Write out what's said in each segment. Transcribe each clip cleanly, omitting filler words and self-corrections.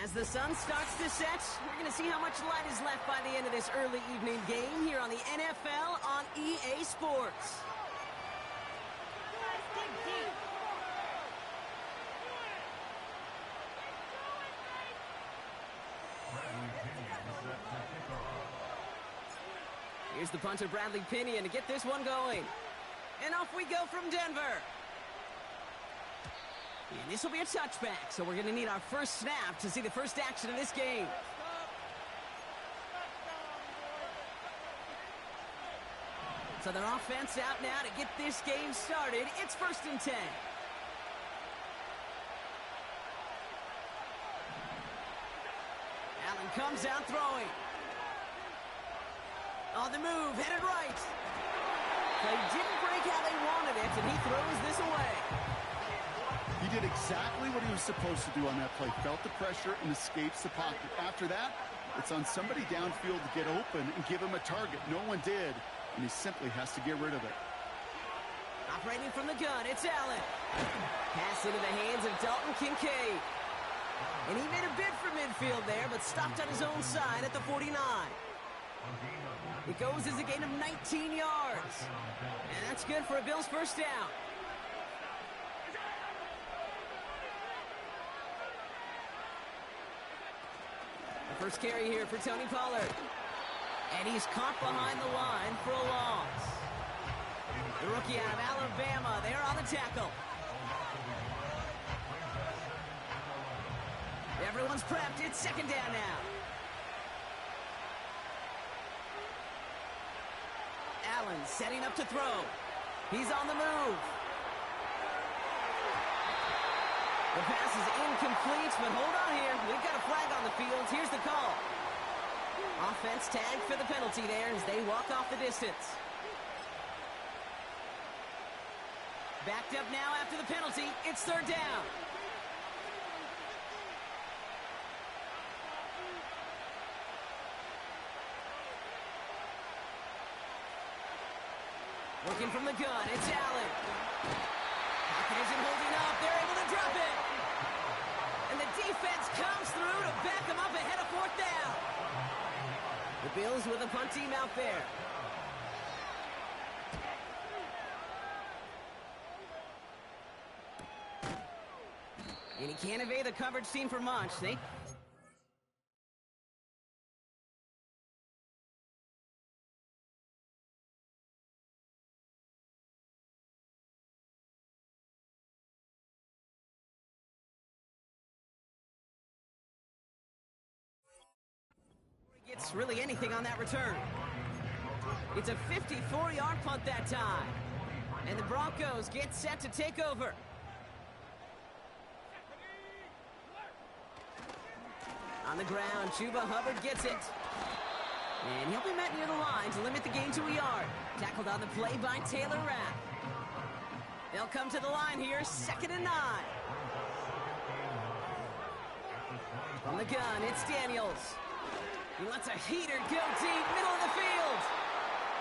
As the sun starts to set, we're going to see how much light is left by the end of this early evening game here on the NFL on EA Sports. Here's the punter, Bradley Pinion, to get this one going. And off we go from Denver. And this will be a touchback, so we're going to need our first snap to see the first action of this game. So their offense out now to get this game started. It's 1st and 10. Allen comes out throwing. On the move, headed right. They didn't break how they wanted it, and he throws this away. He did exactly what he was supposed to do on that play. Felt the pressure and escapes the pocket. After that, it's on somebody downfield to get open and give him a target. No one did, and he simply has to get rid of it. Operating from the gun, it's Allen. Pass into the hands of Dalton Kincaid. And he made a bid for midfield there, but stopped on his own side at the 49. It goes as a gain of 19 yards. And that's good for a Bills first down. The first carry here for Tony Pollard. And he's caught behind the line for a loss. The rookie out of Alabama there on the tackle. Everyone's prepped. It's 2nd down now. Allen setting up to throw. He's on the move. The pass is incomplete, but hold on here. We've got a flag on the field. Here's the call. Offense tagged for the penalty there as they walk off the distance. Backed up now after the penalty. It's 3rd down. Looking from the gun, it's Allen. Pocket isn't holding up. They're able to drop it. And the defense comes through to back them up ahead of 4th down. The Bills with a punt team out there. And he can't evade the coverage team for much. Gets really anything on that return. It's a 54-yard punt that time. And the Broncos get set to take over. On the ground, Chuba Hubbard gets it. And he'll be met near the line to limit the gain to a yard. Tackled on the play by Taylor Rapp. They'll come to the line here, 2nd and 9. From the gun, it's Daniels. He lets a heater go deep, middle of the field.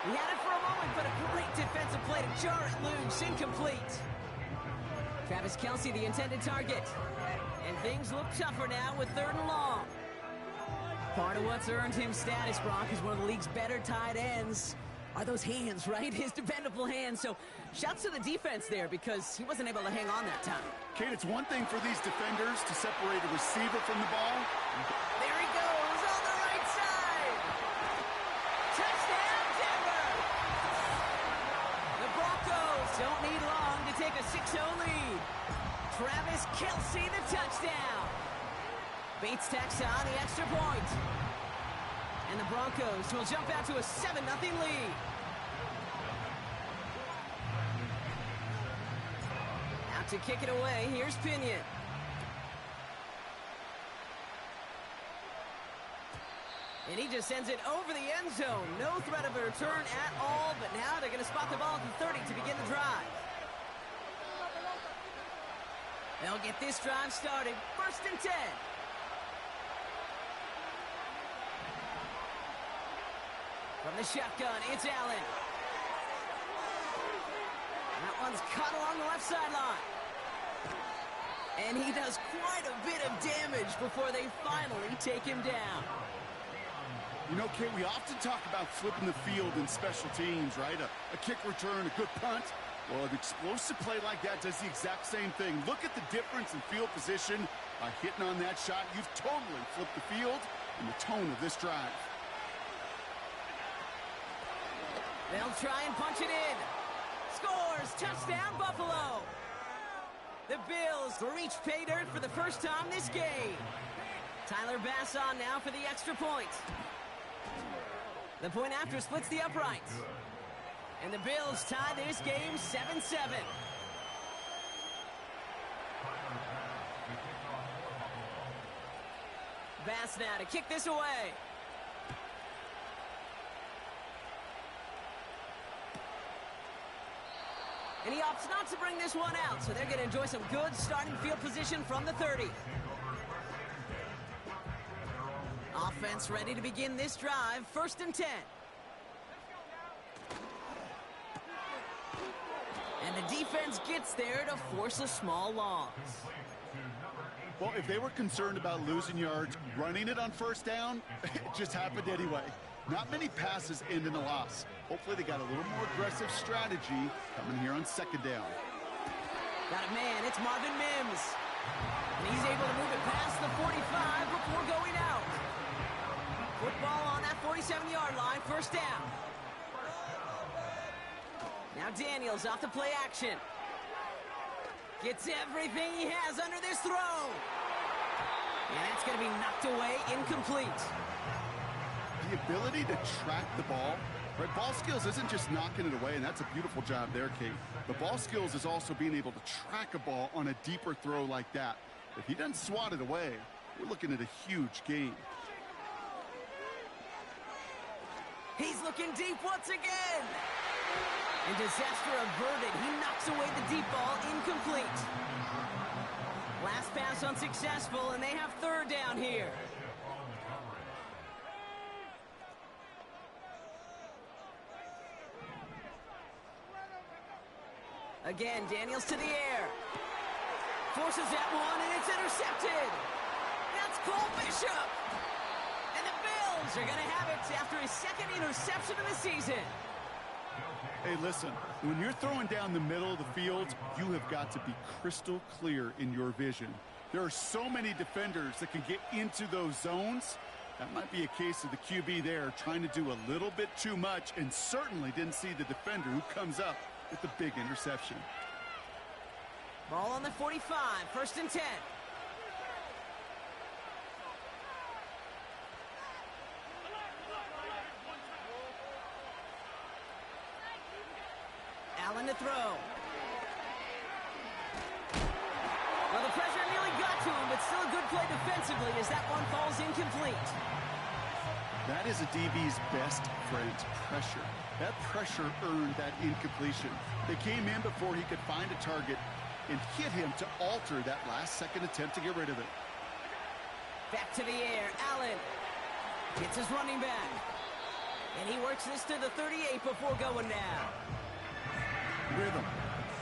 He had it for a moment, but a great defensive play to jar it loose, incomplete. Travis Kelce, the intended target. And things look tougher now with 3rd and long. Part of what's earned him status, Brock, is one of the league's better tight ends. Are those hands, right? His dependable hands. So shouts to the defense there because he wasn't able to hang on that time. Kate, it's one thing for these defenders to separate a receiver from the ball. There he goes on the right side. Touchdown, Denver. The Broncos don't need long to take a 6-0 lead. Travis Kelce, the touchdown. Bates tacks on the extra point. And the Broncos will jump out to a 7-0 lead. Out to kick it away, here's Pinion. And he just sends it over the end zone. No threat of a return at all, but now they're going to spot the ball at the 30 to begin the drive. They'll get this drive started. 1st and 10. From the shotgun, it's Allen. That one's caught along the left sideline. And he does quite a bit of damage before they finally take him down. You know, Kate, we often talk about flipping the field in special teams, right? A kick return, a good punt. Well, an explosive play like that does the exact same thing. Look at the difference in field position. By hitting on that shot, you've totally flipped the field and the tone of this drive. They'll try and punch it in. Scores! Touchdown, Buffalo! The Bills reach pay dirt for the first time this game. Tyler Bass on now for the extra point. The point after splits the uprights. And the Bills tie this game 7-7. Bass now to kick this away. And he opts not to bring this one out, so they're going to enjoy some good starting field position from the 30. Offense ready to begin this drive, 1st and 10. And the defense gets there to force a small loss. Well, if they were concerned about losing yards, running it on 1st down, it just happened anyway. Not many passes end in a loss. Hopefully they got a little more aggressive strategy coming here on 2nd down. Got a man, it's Marvin Mims. And he's able to move it past the 45 before going out. Football on that 47-yard line, 1st down. Now Daniels off the play action. Gets everything he has under this throw. And it's going to be knocked away, incomplete. The ability to track the ball, right? Ball skills isn't just knocking it away, and that's a beautiful job there, Kate. The ball skills is also being able to track a ball on a deeper throw like that. If he doesn't swat it away, we're looking at a huge gain. He's looking deep once again. And disaster averted. He knocks away the deep ball, incomplete. Last pass unsuccessful, and they have 3rd down here. Again, Daniels to the air. Forces that one, and it's intercepted. That's Cole Bishop. And the Bills are going to have it after his 2nd interception of the season. Hey, listen, when you're throwing down the middle of the field, you have got to be crystal clear in your vision. There are so many defenders that can get into those zones. That might be a case of the QB there trying to do a little bit too much and certainly didn't see the defender who comes up with the big interception. Ball on the 45, 1st and 10. Allen to throw. Well, the pressure nearly got to him, but still a good play defensively as that one falls incomplete. That is a DB's best friend, pressure. That pressure earned that incompletion. They came in before he could find a target and hit him to alter that last-second attempt to get rid of it. Back to the air, Allen gets his running back. And he works this to the 38 before going down. Rhythm.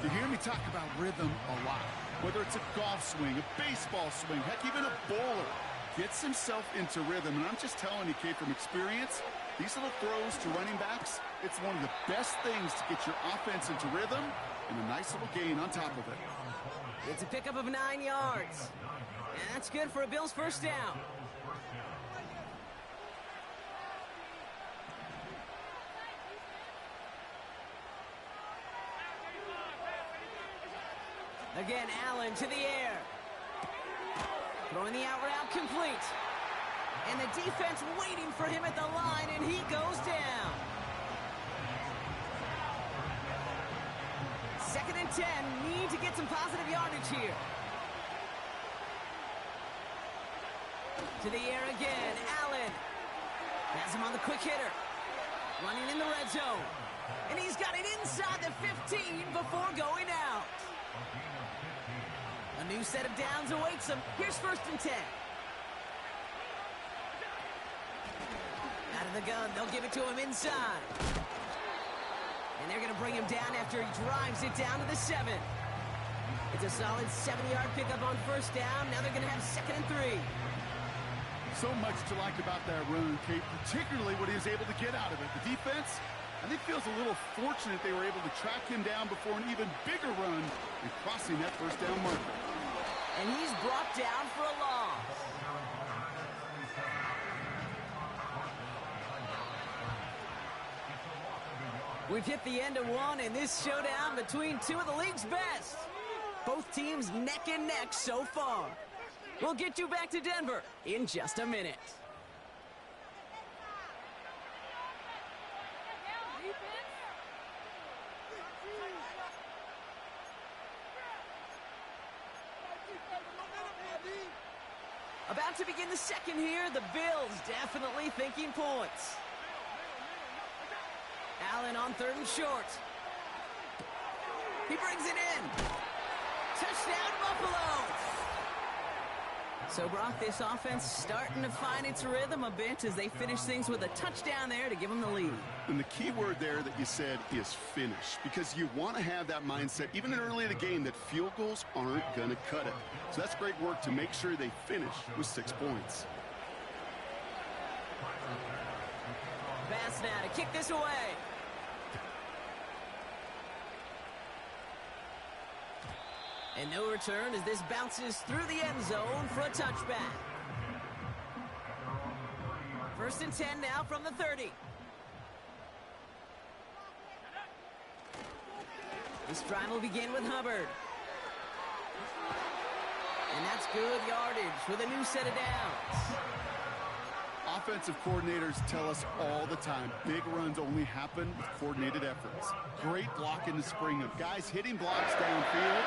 You hear me talk about rhythm a lot. Whether it's a golf swing, a baseball swing, heck, even a bowler gets himself into rhythm. And I'm just telling you, Kate, from experience, these little throws to running backs, it's one of the best things to get your offense into rhythm and a nice little gain on top of it. It's a pickup of 9 yards. And that's good for a Bills 1st down. Again, Allen to the air. Throwing the out route complete. And the defense waiting for him at the line, and he goes down. 2nd and 10. Need to get some positive yardage here. To the air again. Allen has him on the quick hitter. Running in the red zone. And he's got it inside the 15 before going out. A new set of downs awaits him. Here's 1st and 10. Out of the gun, they'll give it to him inside. And they're going to bring him down after he drives it down to the 7. It's a solid 70-yard pickup on first down. Now they're going to have 2nd and 3. So much to like about that run, Kate, particularly what he was able to get out of it. The defense, I think, feels a little fortunate they were able to track him down before an even bigger run and crossing that first down marker. And he's brought down for a loss. We've hit the end of one in this showdown between two of the league's best. Both teams neck and neck so far. We'll get you back to Denver in just a minute. About to begin the second here. The Bills definitely thinking points. Allen on 3rd and short. He brings it in. Touchdown, Buffalo. So, Brock, this offense starting to find its rhythm a bit as they finish things with a touchdown there to give them the lead. And the key word there that you said is finish, because you want to have that mindset, even early in the game, that field goals aren't going to cut it. So that's great work to make sure they finish with 6 points. Pass now to kick this away. And no return as this bounces through the end zone for a touchback. 1st and 10 now from the 30. This drive will begin with Hubbard. And that's good yardage with a new set of downs. Offensive coordinators tell us all the time, big runs only happen with coordinated efforts. Great block in the spring of guys hitting blocks downfield.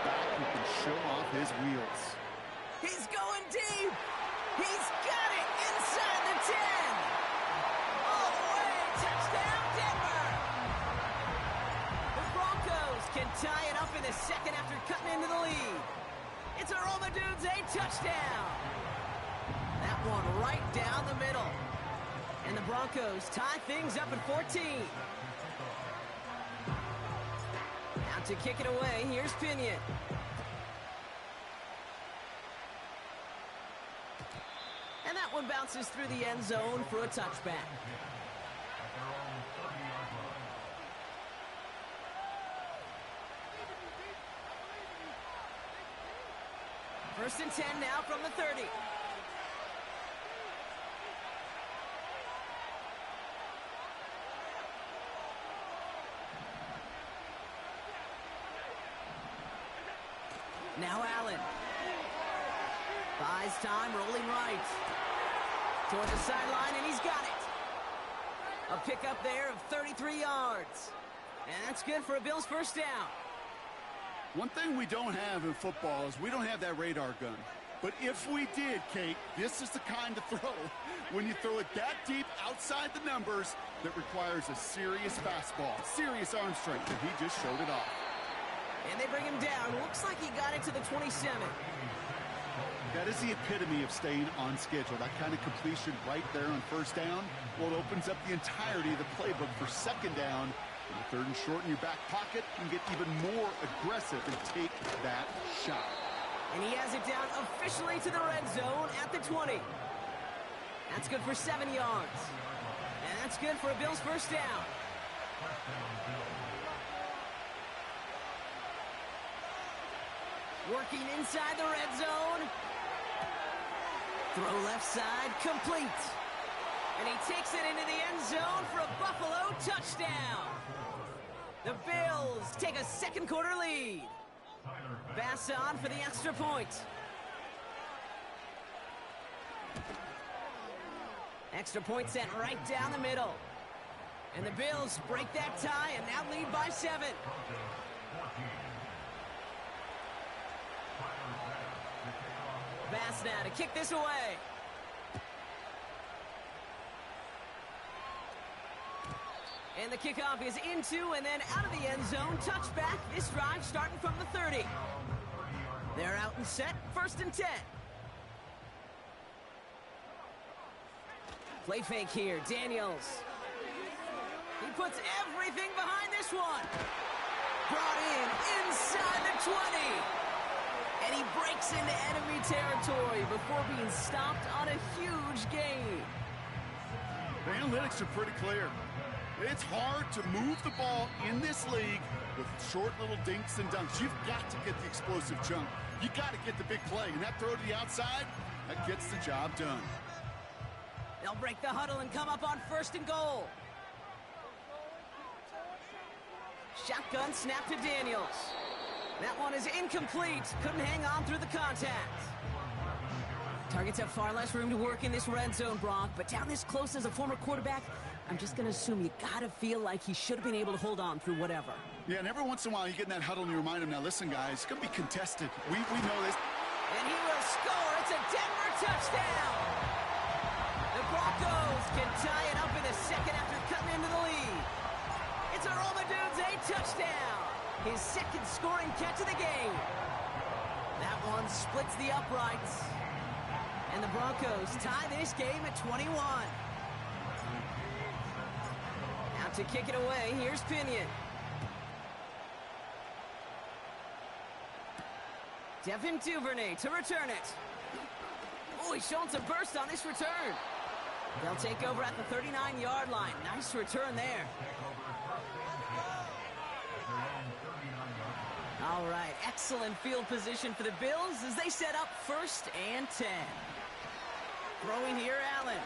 Back who can show off his wheels. He's going deep. He's got it inside the 10. All the way. Touchdown, Denver. The Broncos can tie it up in the second after cutting into the lead. It's a Roma Dudes, a touchdown. That one right down the middle. And the Broncos tie things up at 14. Now to kick it away, here's Pinion. And that one bounces through the end zone for a touchback. First and 10 now from the 30. Now Allen. Buys time, rolling right. Toward the sideline, and he's got it. A pickup there of 33 yards. And that's good for a Bills first down. One thing we don't have in football is we don't have that radar gun. But if we did, Kate, this is the kind of throw, when you throw it that deep outside the numbers, that requires a serious fastball, serious arm strength, and he just showed it off. And they bring him down. Looks like he got it to the 27. That is the epitome of staying on schedule. That kind of completion right there on first down. Well, it opens up the entirety of the playbook for second down. In the 3rd and short in your back pocket, you can get even more aggressive and take that shot. And he has it down officially to the red zone at the 20. That's good for 7 yards. And that's good for a Bills first down. Working inside the red zone. Throw left side, complete. And he takes it into the end zone for a Buffalo touchdown. The Bills take a second quarter lead. Bass on for the extra point. Extra point sent right down the middle. And the Bills break that tie and now lead by 7. Bass now to kick this away. And the kickoff is into and then out of the end zone. Touchback. This drive starting from the 30. They're out and set. 1st and 10. Play fake here. Daniels. He puts everything behind this one. brought in inside the 20. And he breaks into enemy territory before being stopped on a huge gain. The analytics are pretty clear. It's hard to move the ball in this league with short little dinks and dunks. You've got to get the explosive chunk. You got to get the big play. And that throw to the outside, that gets the job done. They'll break the huddle and come up on 1st and goal. Shotgun snap to Daniels. That one is incomplete. Couldn't hang on through the contact. Targets have far less room to work in this red zone, Brock, but down this close as a former quarterback, I'm just going to assume you got to feel like he should have been able to hold on through whatever. Yeah, and every once in a while you get in that huddle and you remind him, now listen, guys, it's going to be contested. We know this. And he will score. It's a Denver touchdown. The Broncos can tie it up in the second after cutting into the lead. It's a Romadude's a touchdown. His second scoring catch of the game. That one splits the uprights. And the Broncos tie this game at 21. Out to kick it away, here's Pinion. Devin Duvernay to return it. Oh, he's showing some burst on this return. They'll take over at the 39-yard line. Nice return there. All right, excellent field position for the Bills as they set up 1st and 10. Throwing here, Allen.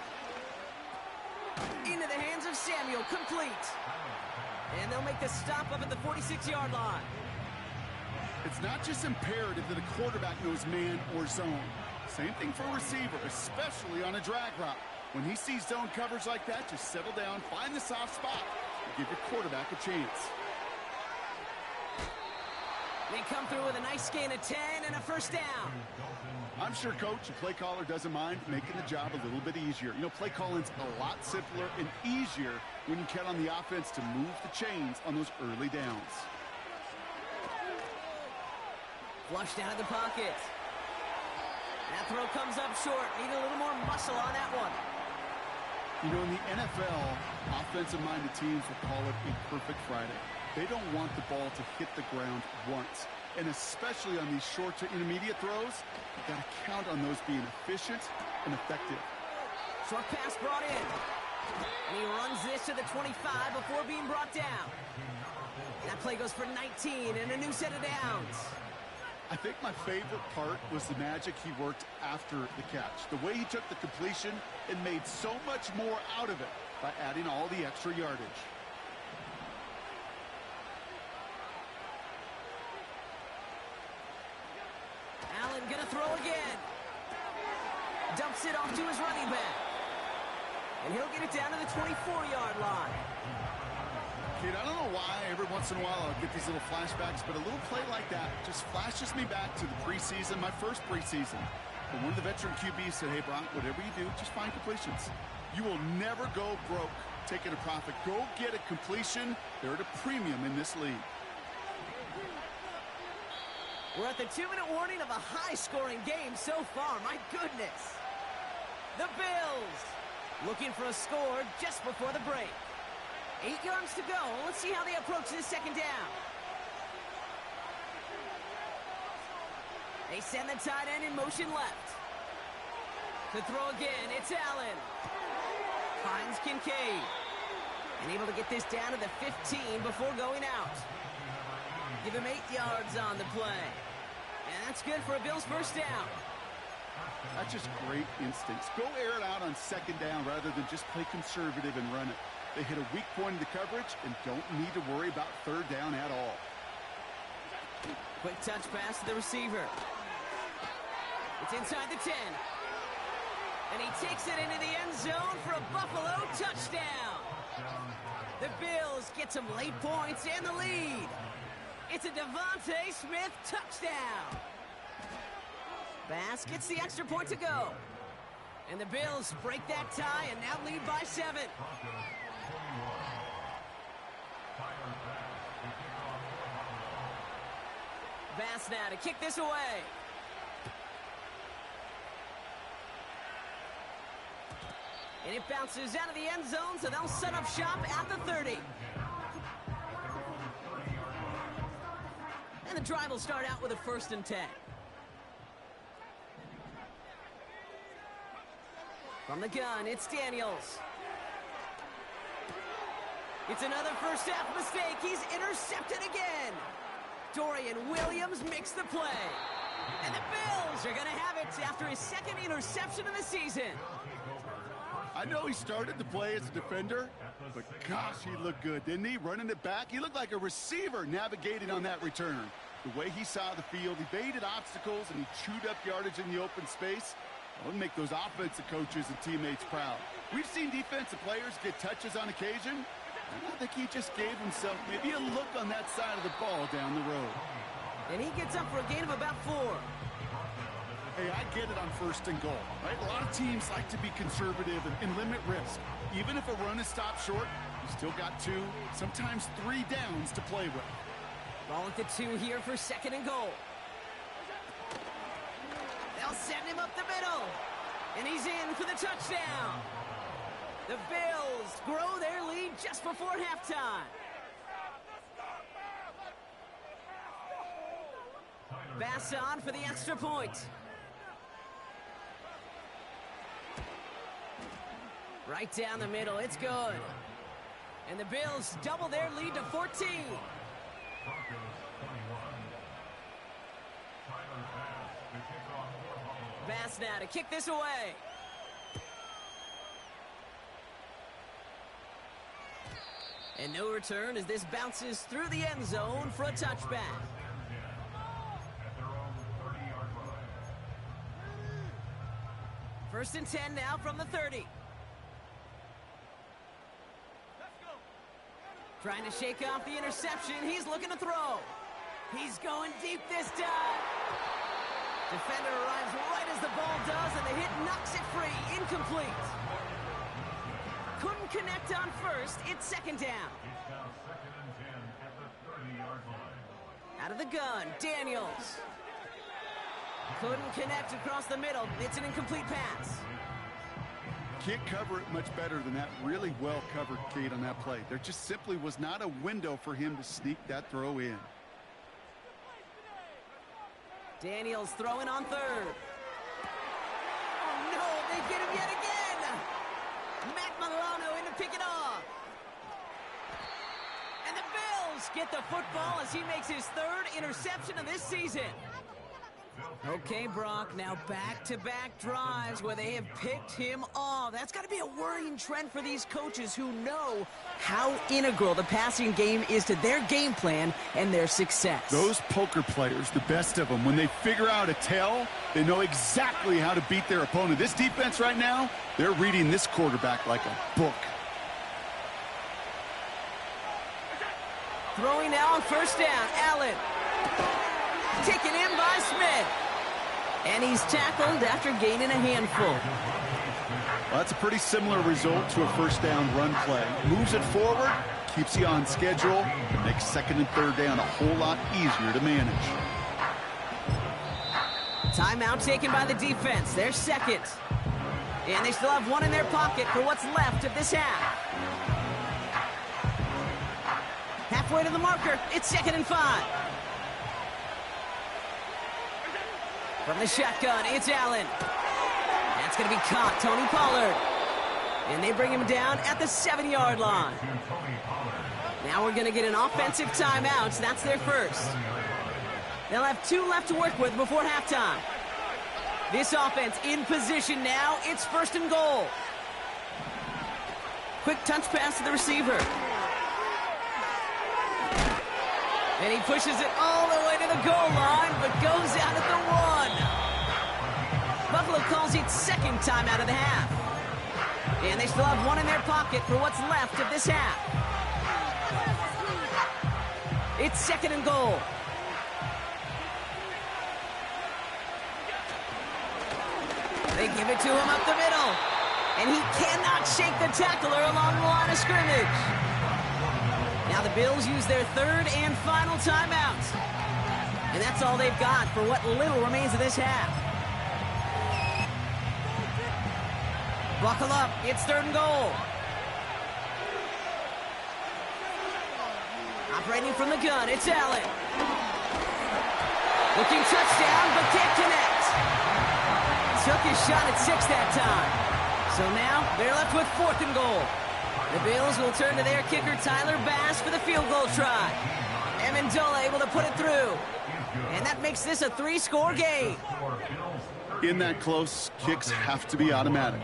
Into the hands of Samuel, complete. And they'll make the stop up at the 46-yard line. It's not just imperative that a quarterback knows man or zone. Same thing for a receiver, especially on a drag route. When he sees zone coverage like that, just settle down, find the soft spot, and give your quarterback a chance. They come through with a nice gain of 10 and a 1st down. I'm sure, Coach, the play caller doesn't mind making the job a little bit easier. You know, play calling's a lot simpler and easier when you count on the offense to move the chains on those early downs. Flushed out of the pocket. That throw comes up short. Need a little more muscle on that one. You know, in the NFL, offensive-minded teams will call it a perfect Friday. They don't want the ball to hit the ground once. And especially on these short to intermediate throws, you've got to count on those being efficient and effective. Short pass brought in. And he runs this to the 25 before being brought down. That play goes for 19 and a new set of downs. I think my favorite part was the magic he worked after the catch. The way he took the completion and made so much more out of it by adding all the extra yardage. Allen gonna throw again. Dumps it off to his running back. And he'll get it down to the 24-yard line. Kid, I don't know why every once in a while I'll get these little flashbacks, but a little play like that just flashes me back to the preseason, my first preseason. And one of the veteran QBs said, hey, Bronk, whatever you do, just find completions. You will never go broke taking a profit. Go get a completion. They're at a premium in this league. We're at the 2-minute warning of a high-scoring game so far. My goodness. The Bills looking for a score just before the break. 8 yards to go. Let's see how they approach this second down. They send the tight end in motion left. To throw again, it's Allen. Finds Kincaid. And able to get this down to the 15 before going out. Give him 8 yards on the play. And that's good for a Bills 1st down. That's just great instincts. Go air it out on 2nd down rather than just play conservative and run it. They hit a weak point in the coverage and don't need to worry about 3rd down at all. Quick touch pass to the receiver. It's inside the 10. And he takes it into the end zone for a Buffalo touchdown. The Bills get some late points and the lead. It's a Devontae Smith touchdown. Bass gets the extra point to go. And the Bills break that tie and now lead by 7. Bass now to kick this away. And it bounces out of the end zone, so they'll set up shop at the 30. And the drive will start out with a 1st and 10. From the gun, it's Daniels. It's another first half mistake. He's intercepted again. Dorian Williams makes the play. And the Bills are going to have it after his 2nd interception of the season. I know he started the play as a defender, but gosh, he looked good, didn't he? Running it back, he looked like a receiver navigating on that return. The way he saw the field, he baited obstacles, and he chewed up yardage in the open space. That would make those offensive coaches and teammates proud. We've seen defensive players get touches on occasion. I think he just gave himself maybe a look on that side of the ball down the road. And he gets up for a gain of about 4. Hey, I get it on 1st and goal, right? A lot of teams like to be conservative and limit risk. Even if a run is stopped short, you still got 2, sometimes 3 downs to play with. Ball at the 2 here for 2nd and goal. They'll send him up the middle. And he's in for the touchdown. The Bills grow their lead just before halftime. Bass on for the extra point. Right down the middle, it's good. And the Bills double their lead to 14. Bass now to kick this away. And no return as this bounces through the end zone for a touchback. First and 10 now from the 30. Trying to shake off the interception. He's looking to throw. He's going deep this time. Defender arrives right as the ball does, and the hit knocks it free. Incomplete. Couldn't connect on first. It's 2nd down. It's now 2nd and 10 at the 30-yard line. Out of the gun, Daniels. Couldn't connect across the middle. It's an incomplete pass. Can't cover it much better than that. Really well covered, Kate, on that play. There just simply was not a window for him to sneak that throw in. Daniels throwing on 3rd. Oh, no, they get him yet again. Matt Milano in to pick it off. And the Bills get the football as he makes his 3rd interception of this season. Okay, Brock, now back-to-back drives where they have picked him off. That's got to be a worrying trend for these coaches who know how integral the passing game is to their game plan and their success. Those poker players, the best of them, when they figure out a tell, they know exactly how to beat their opponent. This defense right now, they're reading this quarterback like a book. Throwing now on 1st down, Allen. Taken in by Smith. And he's tackled after gaining a handful. Well, that's a pretty similar result to a 1st down run play. Moves it forward, keeps you on schedule, and makes 2nd and 3rd down a whole lot easier to manage. Timeout taken by the defense. They're 2nd. And they still have 1 in their pocket for what's left of this half. Halfway to the marker. It's 2nd and 5. From the shotgun, it's Allen. That's going to be caught, Tony Pollard. And they bring him down at the 7-yard line. Now we're going to get an offensive timeout. That's their 1st. They'll have 2 left to work with before halftime. This offense in position now. It's 1st and goal. Quick touch pass to the receiver. And he pushes it all the way to the goal line, but goes out at the 1. Buffalo calls it 2nd time out of the half. And they still have 1 in their pocket for what's left of this half. It's 2nd and goal. They give it to him up the middle. And he cannot shake the tackler along the line of scrimmage. Now the Bills use their 3rd and final timeout. And that's all they've got for what little remains of this half. Buckle up, it's 3rd and goal. Operating from the gun, it's Allen. Looking touchdown, but can't connect. Took his shot at 6 that time. So now they're left with 4th and goal. The Bills will turn to their kicker, Tyler Bass, for the field goal try. Amendola able to put it through. And that makes this a 3-score game. In that close, kicks have to be automatic.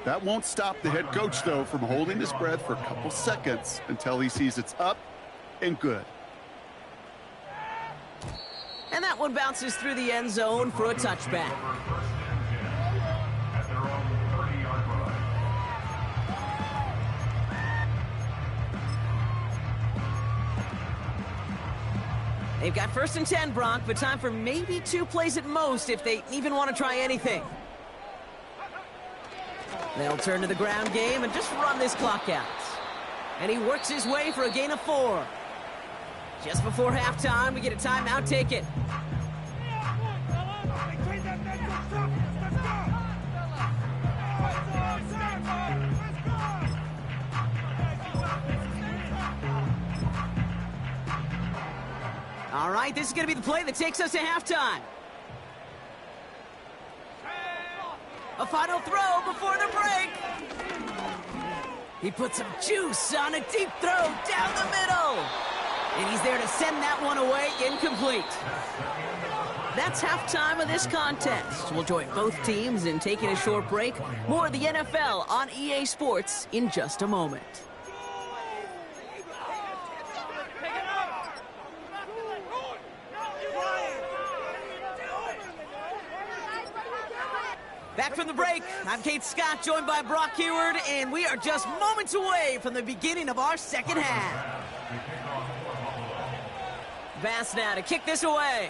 That won't stop the head coach, though, from holding his breath for a couple seconds until he sees it's up and good. And that one bounces through the end zone for a touchback. They've got 1st and 10, Bronc, but time for maybe 2 plays at most if they even want to try anything. They'll turn to the ground game and just run this clock out. And he works his way for a gain of 4. Just before halftime, we get a timeout taken. All right, this is going to be the play that takes us to halftime. A final throw before the break. He puts some juice on a deep throw down the middle. And he's there to send that one away, incomplete. That's halftime of this contest. We'll join both teams in taking a short break. More of the NFL on EA Sports in just a moment. Back from the break, I'm Kate Scott, joined by Brock Heward, and we are just moments away from the beginning of our second half. Bass now to kick this away.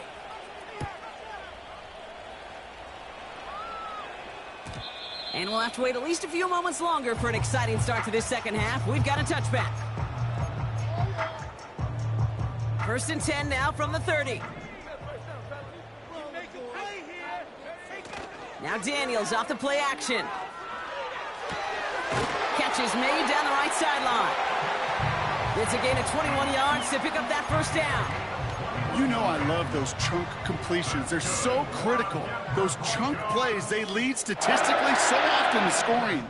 And we'll have to wait at least a few moments longer for an exciting start to this second half. We've got a touchback. 1st and 10 now from the 30. Now Daniels off the play action. Catch is made down the right sideline. It's a gain of 21 yards to pick up that 1st down. You know I love those chunk completions. They're so critical. Those chunk plays, they lead statistically so often to scoring.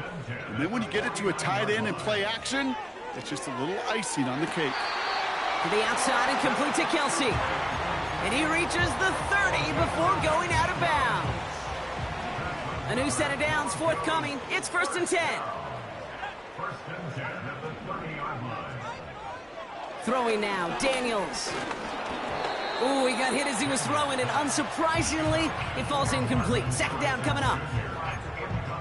And then when you get it to a tight end and play action, it's just a little icing on the cake. To the outside and complete to Kelsey. And he reaches the 30 before going out of bounds. A new set of downs forthcoming. It's 1st and 10. 1st and 10 at the 30-yard line. Throwing now, Daniels. Ooh, he got hit as he was throwing, and unsurprisingly, it falls incomplete. 2nd down coming up.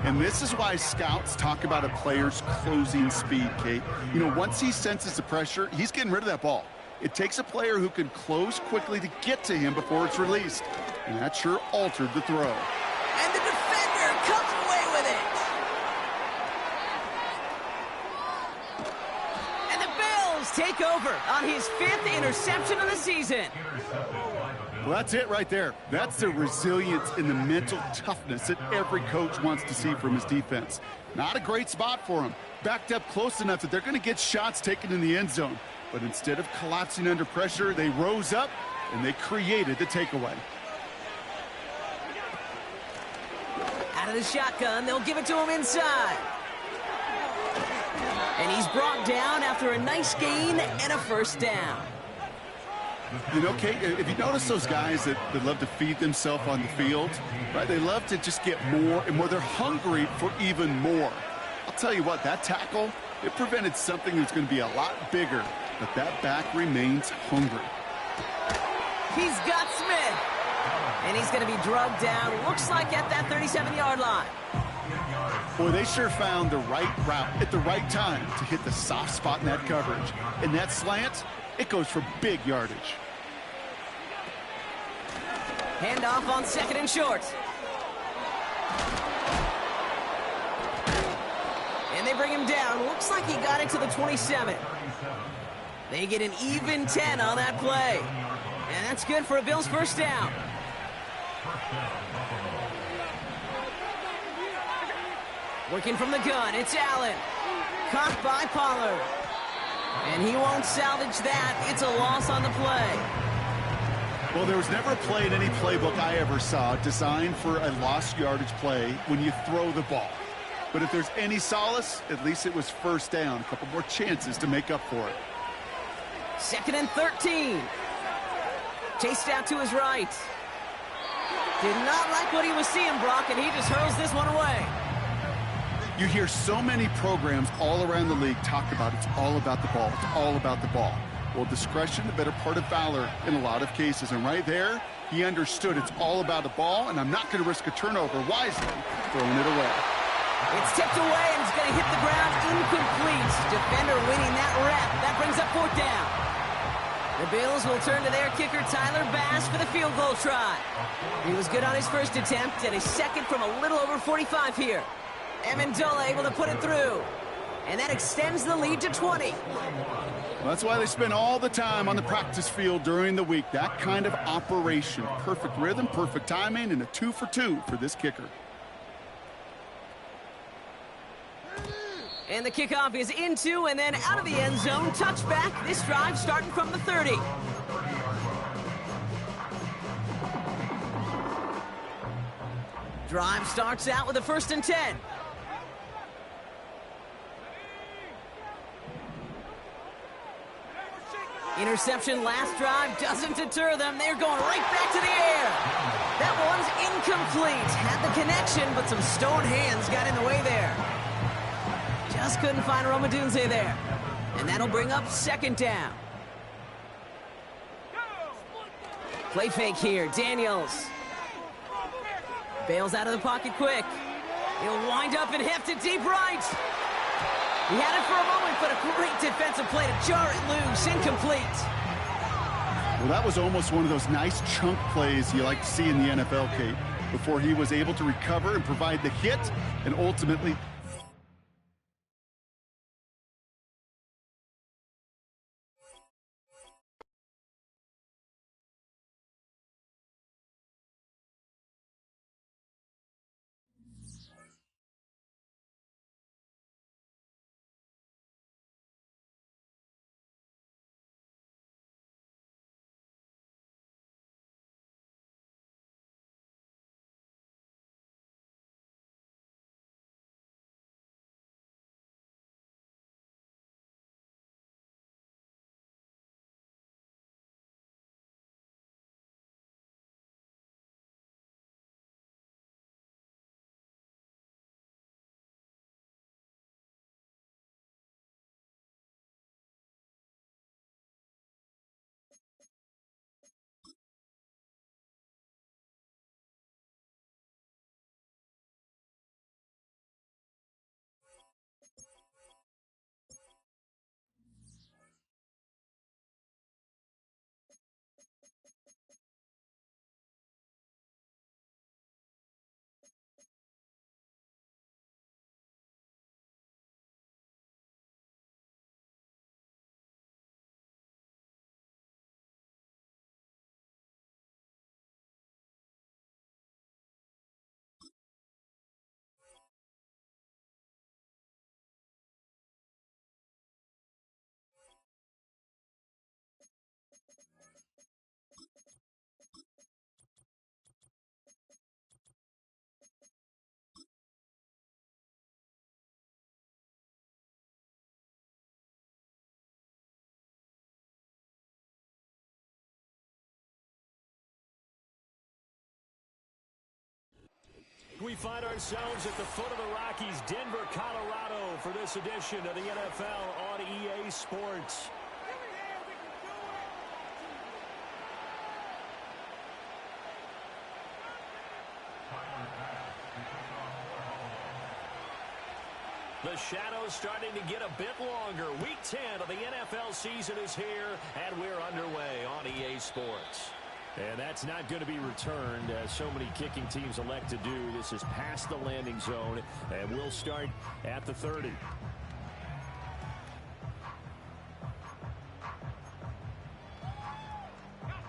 And this is why scouts talk about a player's closing speed, Kate. You know, once he senses the pressure, he's getting rid of that ball. It takes a player who can close quickly to get to him before it's released. And that sure altered the throw. And the defender comes away with it. And the Bills take over on his 5th interception of the season. Well, that's it right there. That's the resilience and the mental toughness that every coach wants to see from his defense. Not a great spot for him. Backed up close enough that they're going to get shots taken in the end zone. But instead of collapsing under pressure, they rose up and they created the takeaway. Out of the shotgun, they'll give it to him inside. And he's brought down after a nice gain and a 1st down. You know, Kate, if you notice those guys that love to feed themselves on the field, right? They love to just get more and more. They're hungry for even more. I'll tell you what, that tackle, it prevented something that's going to be a lot bigger, but that back remains hungry. He's got Smith. And he's going to be drugged down, looks like at that 37-yard line. Boy, they sure found the right route at the right time to hit the soft spot in that coverage. And that slant, it goes for big yardage. Handoff on 2nd and short. And they bring him down. Looks like he got it to the 27. They get an even 10 on that play. And that's good for a Bills 1st down. Working from the gun, it's Allen. Caught by Pollard. And he won't salvage that. It's a loss on the play. Well, there was never a play in any playbook I ever saw designed for a lost yardage play when you throw the ball. But if there's any solace, at least it was first down. A couple more chances to make up for it. 2nd and 13. Chased out to his right. Did not like what he was seeing, Brock, and he just hurls this one away. You hear so many programs all around the league talk about it's all about the ball. It's all about the ball. Well, discretion, the better part of valor in a lot of cases. And right there, he understood it's all about the ball, and I'm not going to risk a turnover wisely, throwing it away. It's tipped away, and it's going to hit the ground incomplete. Defender winning that rep. That brings up 4th down. The Bills will turn to their kicker, Tyler Bass, for the field goal try. He was good on his first attempt, and a second from a little over 45 here. Amendola able to put it through. And that extends the lead to 20. Well, that's why they spend all the time on the practice field during the week. That kind of operation. Perfect rhythm, perfect timing, and a 2 for 2 for this kicker. And the kickoff is into and then out of the end zone. Touchback. This drive starting from the 30. Drive starts out with a 1st and 10. Interception last drive doesn't deter them. They're going right back to the air. That one's incomplete. Had the connection, but some stone hands got in the way there. Just couldn't find Romadunze there. And that'll bring up 2nd down. Play fake here. Daniels bails out of the pocket quick. He'll wind up and heft it deep right. He had it for a moment, but a great defensive play to jar it loose. Incomplete. Well, that was almost one of those nice chunk plays you like to see in the NFL, Kate, before he was able to recover and provide the hit and ultimately... We find ourselves at the foot of the Rockies, Denver, Colorado, for this edition of the NFL on EA Sports. The shadow's starting to get a bit longer. Week 10 of the NFL season is here, and we're underway on EA Sports. And that's not going to be returned, as so many kicking teams elect to do. This is past the landing zone, and we'll start at the 30.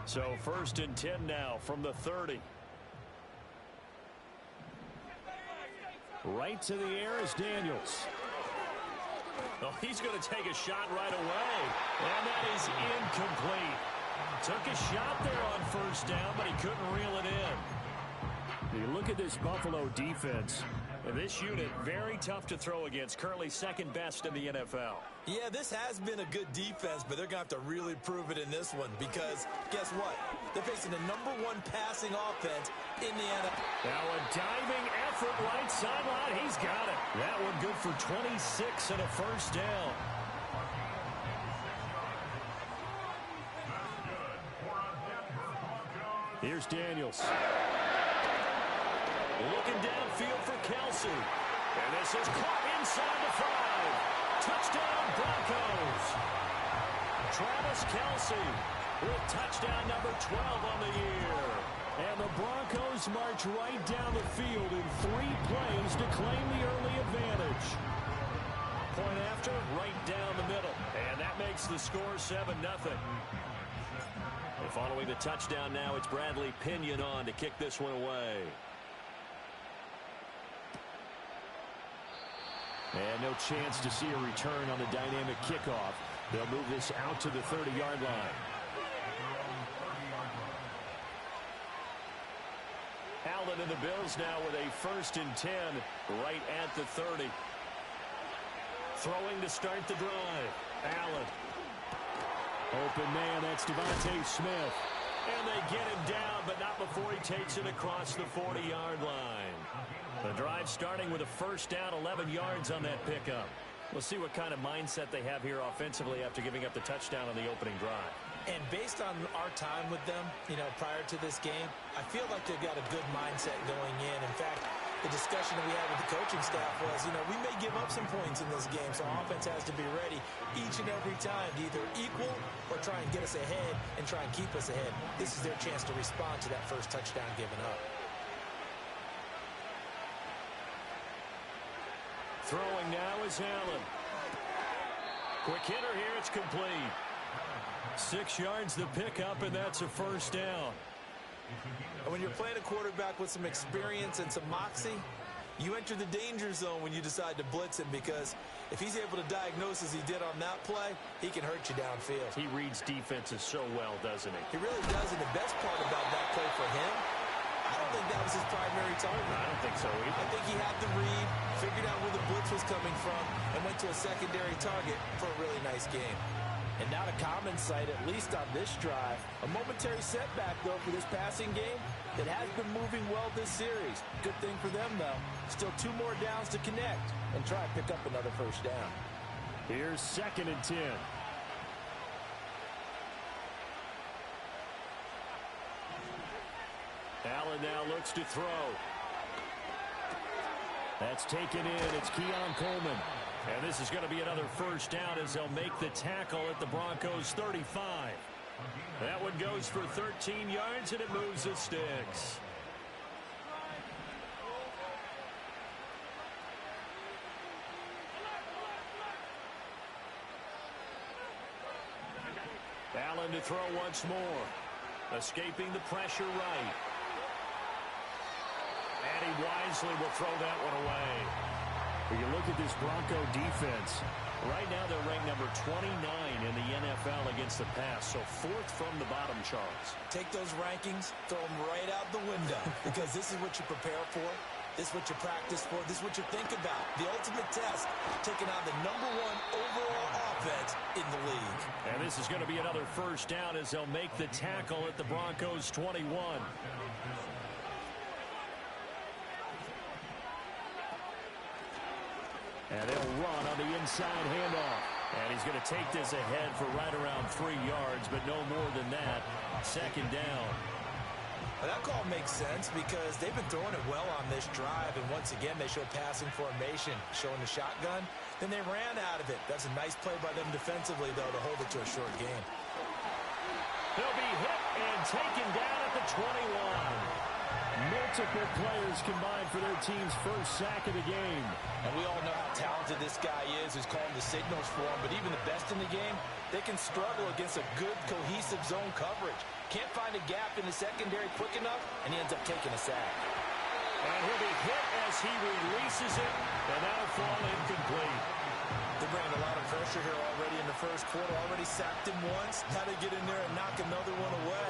So 1st and 10 now from the 30. Right to the air is Daniels. Oh, he's going to take a shot right away. And that is incomplete. Took a shot there on first down, but he couldn't reel it in. You look at this Buffalo defense. This unit, very tough to throw against. Currently second best in the NFL. Yeah, this has been a good defense, but they're going to have to really prove it in this one because guess what? They're facing the #1 passing offense in the NFL. Now a diving effort right sideline. He's got it. That one good for 26 and a first down. Here's Daniels. Looking downfield for Kelsey. And this is caught inside the 5. Touchdown, Broncos. Travis Kelsey with touchdown number 12 on the year. And the Broncos march right down the field in 3 plays to claim the early advantage. Point after, right down the middle. And that makes the score 7-0. And following the touchdown now, it's Bradley Pinion on to kick this one away. And no chance to see a return on the dynamic kickoff. They'll move this out to the 30-yard line. Allen and the Bills now with a 1st and 10 right at the 30. Throwing to start the drive. Allen. Open man, that's Devontae Smith. And they get him down, but not before he takes it across the 40-yard line. The drive starting with a first down, 11 yards on that pickup. We'll see what kind of mindset they have here offensively after giving up the touchdown on the opening drive. And based on our time with them, prior to this game, I feel like they've got a good mindset going in. In fact, the discussion that we had with the coaching staff was, we may give up some points in this game, so our offense has to be ready each and every time to either equal or try and get us ahead and try and keep us ahead. This is their chance to respond to that first touchdown given up. Throwing now is Allen. Quick hitter here, it's complete. 6 yards the pickup, and that's a first down. And when you're playing a quarterback with some experience and some moxie, you enter the danger zone when you decide to blitz him, because if he's able to diagnose as he did on that play, he can hurt you downfield. He reads defenses so well, doesn't he? He really does, and the best part about that play for him, I don't think that was his primary target. I don't think so either. I think he had the read, figured out where the blitz was coming from, and went to a secondary target for a really nice game. And not a common sight, at least on this drive. A momentary setback, though, for this passing game that has been moving well this series. Good thing for them, though. Still 2 more downs to connect and try and pick up another first down. Here's 2nd and 10. Allen now looks to throw. That's taken in. It's Keon Coleman. And this is going to be another first down as they'll make the tackle at the Broncos 35. That one goes for 13 yards, and it moves the sticks. Allen to throw once more. Escaping the pressure right. And he wisely will throw that one away. When you look at this Bronco defense, right now they're ranked number 29 in the NFL against the pass, so 4th from the bottom, Charles. Take those rankings, throw them right out the window, because this is what you prepare for. This is what you practice for. This is what you think about. The ultimate test, taking on the #1 overall offense in the league. And this is going to be another first down as they'll make the tackle at the Broncos 21. And they'll run on the inside handoff. And he's going to take this ahead for right around 3 yards, but no more than that. 2nd down. Well, that call makes sense because they've been throwing it well on this drive, and once again they show passing formation, showing the shotgun. Then they ran out of it. That's a nice play by them defensively, though, to hold it to a short game. They'll be hit and taken down at the 21. Multiple players combined for their team's first sack of the game. And we all know how talented this guy is who's calling the signals for him, but even the best in the game, they can struggle against a good, cohesive zone coverage. Can't find a gap in the secondary quick enough, and he ends up taking a sack. And he'll be hit as he releases it, and that'll fall incomplete. The They're bringing a lot of pressure here already in the first quarter. Already sacked him once. How to get in there and knock another one away.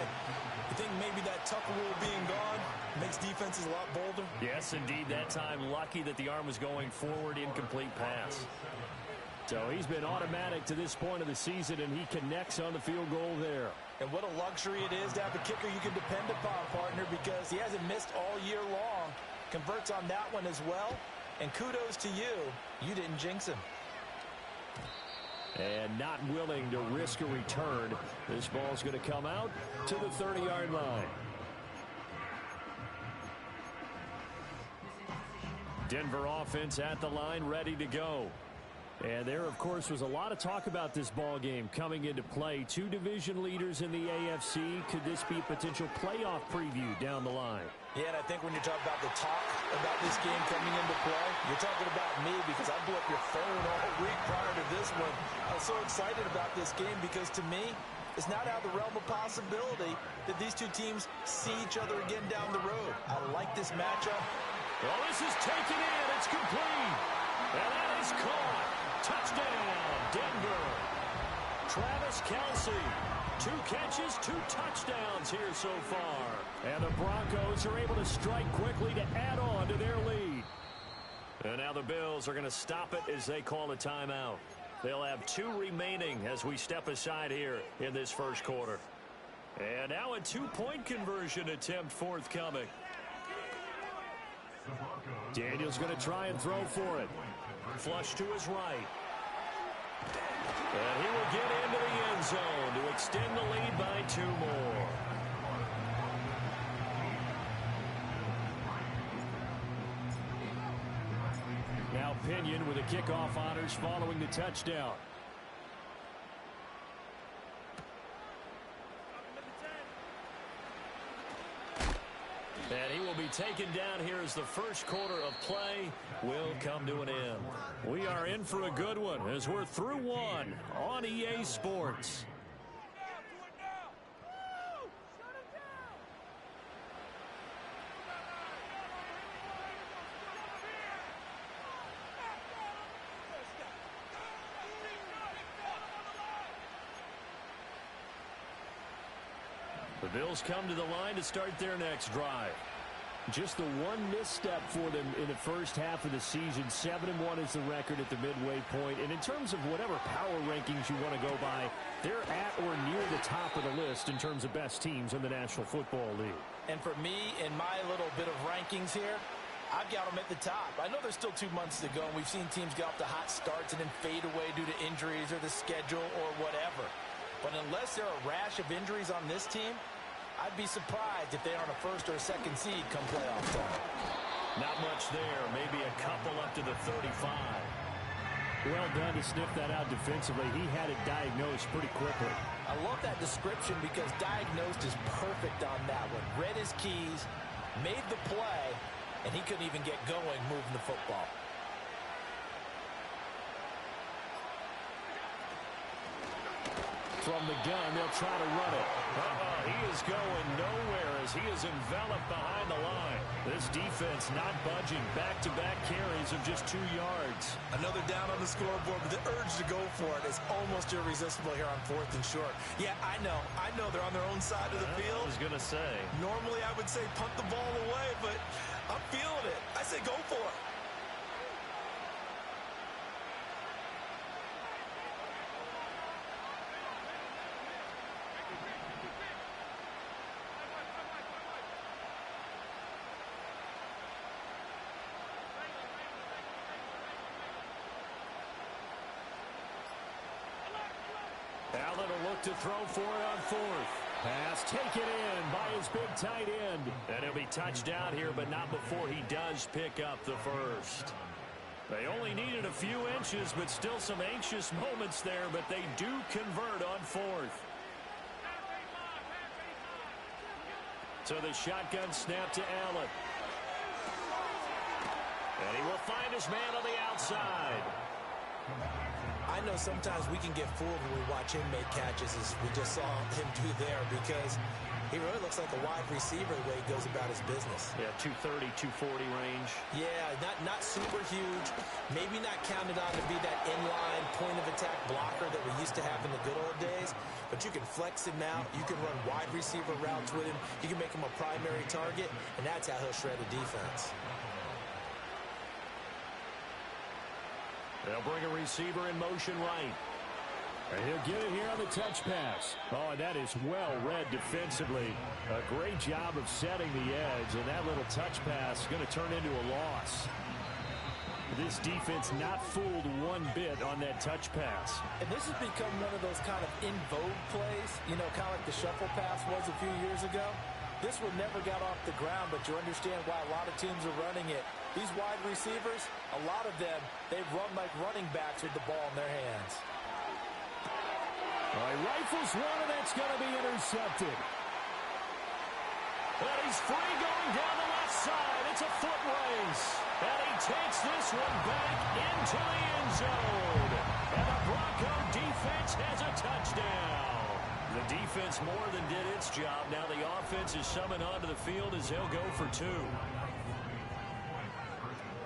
You think maybe that Tucker rule being gone makes defenses a lot bolder? Yes, indeed. That time, lucky that the arm was going forward. Incomplete pass. So he's been automatic to this point of the season, and he connects on the field goal there. And what a luxury it is to have a kicker you can depend upon, partner, because he hasn't missed all year long. Converts on that one as well. And kudos to you. You didn't jinx him. And not willing to risk a return. This ball's going to come out to the 30-yard line. Denver offense at the line, ready to go. And there, of course, was a lot of talk about this ball game coming into play. Two division leaders in the AFC. Could this be a potential playoff preview down the line? Yeah, and I think when you're talking about the talk about this game coming into play, you're talking about me because I blew up your phone all week prior to this one. I was so excited about this game because, to me, it's not out of the realm of possibility that these two teams see each other again down the road. I like this matchup. Well, this is taken in. It's complete. And that is caught. Touchdown, Denver. Travis Kelce. 2 catches, 2 touchdowns here so far. And the Broncos are able to strike quickly to add on to their lead. And now the Bills are going to stop it as they call a timeout. They'll have 2 remaining as we step aside here in this first quarter. And now a 2-point conversion attempt forthcoming. Daniel's going to try and throw for it. Flush to his right. And he will get into the end zone to extend the lead by 2 more. Now Pinion with the kickoff honors following the touchdown. And he will be taken down here as the first quarter of play will come to an end. We are in for a good one as we're through one on EA Sports. The Bills come to the line to start their next drive. Just the one misstep for them in the first half of the season. 7-1 is the record at the midway point. And in terms of whatever power rankings you want to go by, they're at or near the top of the list in terms of best teams in the National Football League. And for me, in my little bit of rankings here, I've got them at the top. I know there's still 2 months to go, and we've seen teams get off to hot starts and then fade away due to injuries or the schedule or whatever. But unless there are a rash of injuries on this team, I'd be surprised if they aren't a first or a second seed come playoff time. Not much there. Maybe a couple up to the 35. Well done to sniff that out defensively. He had it diagnosed pretty quickly. I love that description because diagnosed is perfect on that one. Read his keys, made the play, and he couldn't even get going moving the football. From the gun, they'll try to run it. He is going nowhere as he is enveloped behind the line. This defense not budging. Back-to-back carries of just 2 yards. Another down on the scoreboard, but the urge to go for it is almost irresistible here on 4th and short. Yeah, I know they're on their own side of the field. I was going to say. Normally I would say punt the ball away, but I'm feeling it. I say go for it. Allen will look to throw for it on 4th. Pass taken in by his big tight end. And he'll be touched out here, but not before he does pick up the first. They only needed a few inches, but still some anxious moments there, but they do convert on 4th. So the shotgun snap to Allen. And he will find his man on the outside. I know sometimes we can get fooled when we watch him make catches, as we just saw him do there, because he really looks like a wide receiver the way he goes about his business. Yeah, 230, 240 range. Yeah, not super huge, maybe not counted on to be that inline point-of-attack blocker that we used to have in the good old days, but you can flex him out. You can run wide receiver routes with him. You can make him a primary target, and that's how he'll shred a defense. They'll bring a receiver in motion right. And he'll get it here on the touch pass. Oh, and that is well read defensively. A great job of setting the edge, and that little touch pass is going to turn into a loss. This defense not fooled one bit on that touch pass. And this has become one of those kind of in vogue plays, you know, kind of like the shuffle pass was a few years ago. This one never got off the ground, but you understand why a lot of teams are running it. These wide receivers, a lot of them, they run like running backs with the ball in their hands. All right, rifles one, and that's going to be intercepted. And he's free going down the left side. It's a foot race. And he takes this one back into the end zone. And the Bronco defense has a touchdown. The defense more than did its job. Now the offense is summoned onto the field as they'll go for two.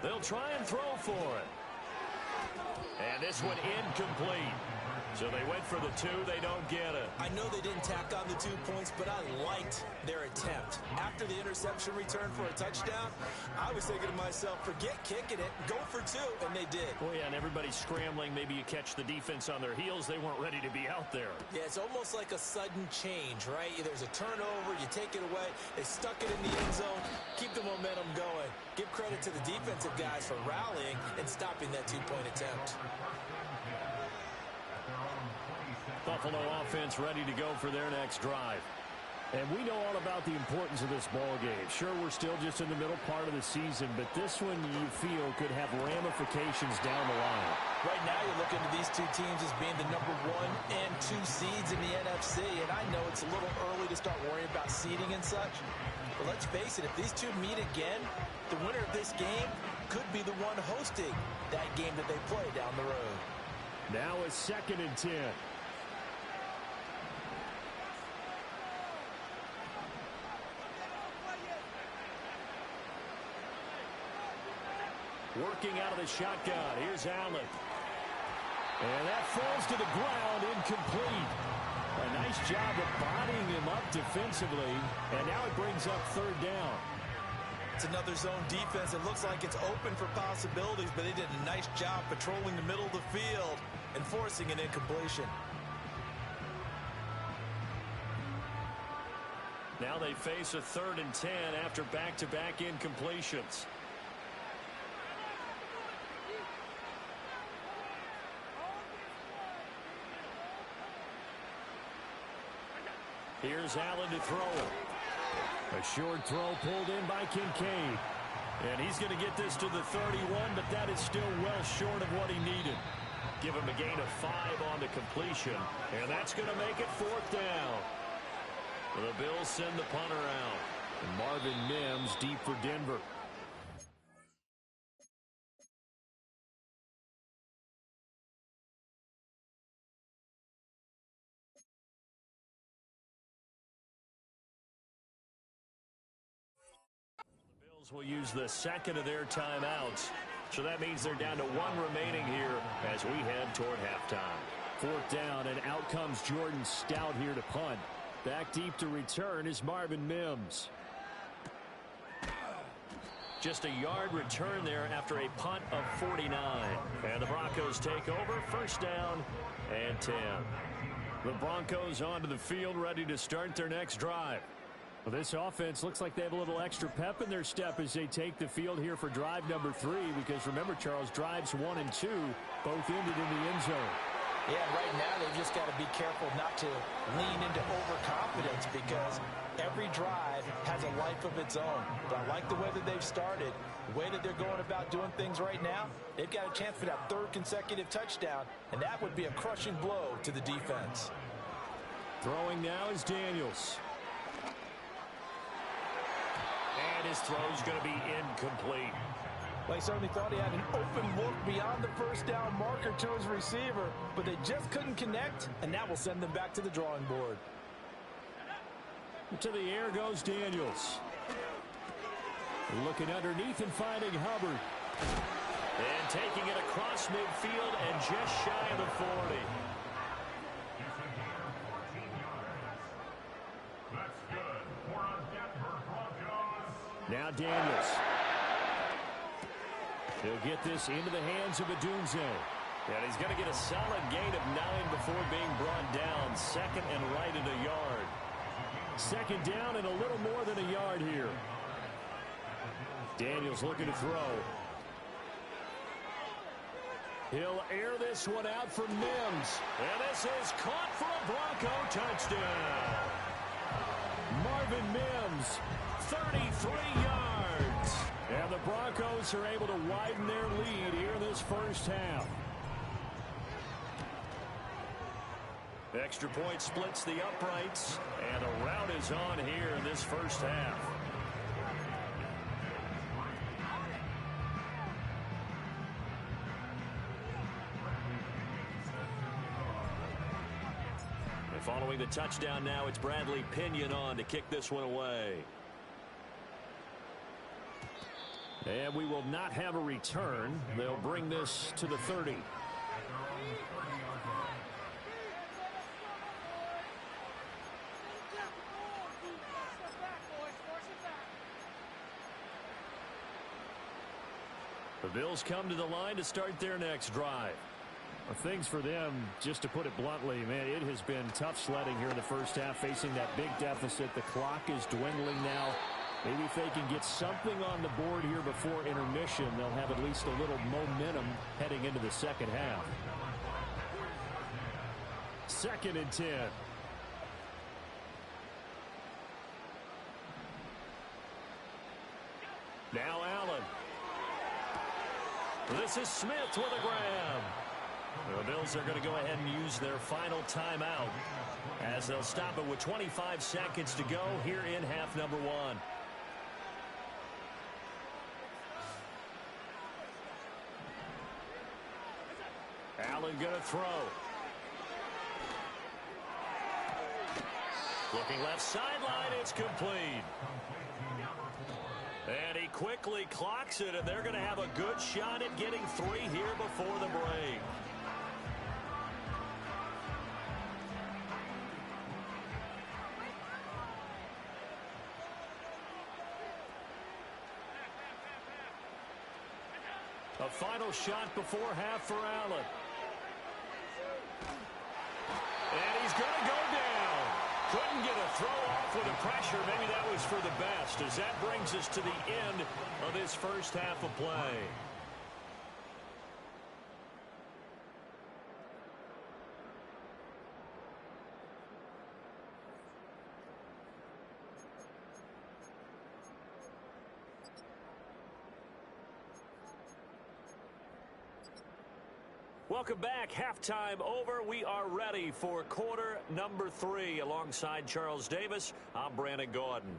They'll try and throw for it. And this one incomplete. So they went for the two. They don't get it. I know they didn't tack on the 2 points, but I liked their attempt. After the interception return for a touchdown, I was thinking to myself, forget kicking it, go for two, and they did. Well, yeah, and everybody's scrambling. Maybe you catch the defense on their heels. They weren't ready to be out there. Yeah, it's almost like a sudden change, right? There's a turnover, you take it away, they stuck it in the end zone, keep the momentum going. Give credit to the defensive guys for rallying and stopping that 2-point attempt. Buffalo offense ready to go for their next drive. And we know all about the importance of this ball game. Sure, we're still just in the middle part of the season, but this one you feel could have ramifications down the line. Right now you're looking at these two teams as being the number 1 and 2 seeds in the NFC, and I know it's a little early to start worrying about seeding and such, but let's face it, if these two meet again, the winner of this game could be the one hosting that game that they play down the road. Now a 2nd and 10. Working out of the shotgun. Here's Allen. And that falls to the ground, incomplete. A nice job of bodying him up defensively. And now it brings up 3rd down. It's another zone defense. It looks like it's open for possibilities, but they did a nice job patrolling the middle of the field and forcing an incompletion. Now they face a 3rd and 10 after back-to-back incompletions. Here's Allen to throw it. A short throw pulled in by Kincaid. And he's going to get this to the 31, but that is still well short of what he needed. Give him a gain of 5 on the completion. And that's going to make it 4th down. The Bills send the punter out. And Marvin Mims deep for Denver. Will use the 2nd of their timeouts. So that means they're down to 1 remaining here as we head toward halftime. 4th down, and out comes Jordan Stout here to punt. Back deep to return is Marvin Mims. Just a yard return there after a punt of 49. And the Broncos take over. 1st down and 10. The Broncos onto the field ready to start their next drive. Well, this offense looks like they have a little extra pep in their step as they take the field here for drive number 3, because remember, Charles, drives 1 and 2 both ended in the end zone. Yeah, right now they've just got to be careful not to lean into overconfidence, because every drive has a life of its own. But I like the way that they've started, the way that they're going about doing things right now. They've got a chance for that 3rd consecutive touchdown, and that would be a crushing blow to the defense. Throwing now is Daniels. And his throw's going to be incomplete. Well, he certainly thought he had an open look beyond the 1st down marker to his receiver, but they just couldn't connect, and that will send them back to the drawing board. To the air goes Daniels. Looking underneath and finding Hubbard. taking it across midfield and just shy of the 40. That's good for a Denver Broncos. Now Daniels. He'll get this into the hands of Adunze. And he's going to get a solid gain of 9 before being brought down. Second and right at a yard. Second down and a little more than a yard here. Daniels looking to throw. He'll air this one out for Mims. And this is caught for a Bronco touchdown. Marvin Mims, 33 yards. And the Broncos are able to widen their lead here in this first half. Extra point splits the uprights, and a rout is on here in this first half. And following the touchdown now, it's Bradley Pinion on to kick this one away. And we will not have a return. They'll bring this to the 30. The Bills come to the line to start their next drive. Well, things for them, just to put it bluntly, man, it has been tough sledding here in the first half, facing that big deficit. The clock is dwindling now. Maybe if they can get something on the board here before intermission, they'll have at least a little momentum heading into the second half. 2nd and 10. Now Allen. This is Smith with a grab. The Bills are going to go ahead and use their final timeout as they'll stop it with 25 seconds to go here in half number 1. Allen going to throw. Looking left sideline, it's complete. And he quickly clocks it, and they're going to have a good shot at getting 3 here before the break. A final shot before half for Allen. And he's going to go down. Couldn't get a throw off with the pressure. Maybe that was for the best, as that brings us to the end of this first half of play. Welcome back. Halftime over. We are ready for quarter number 3. Alongside Charles Davis, I'm Brandon Gaudin.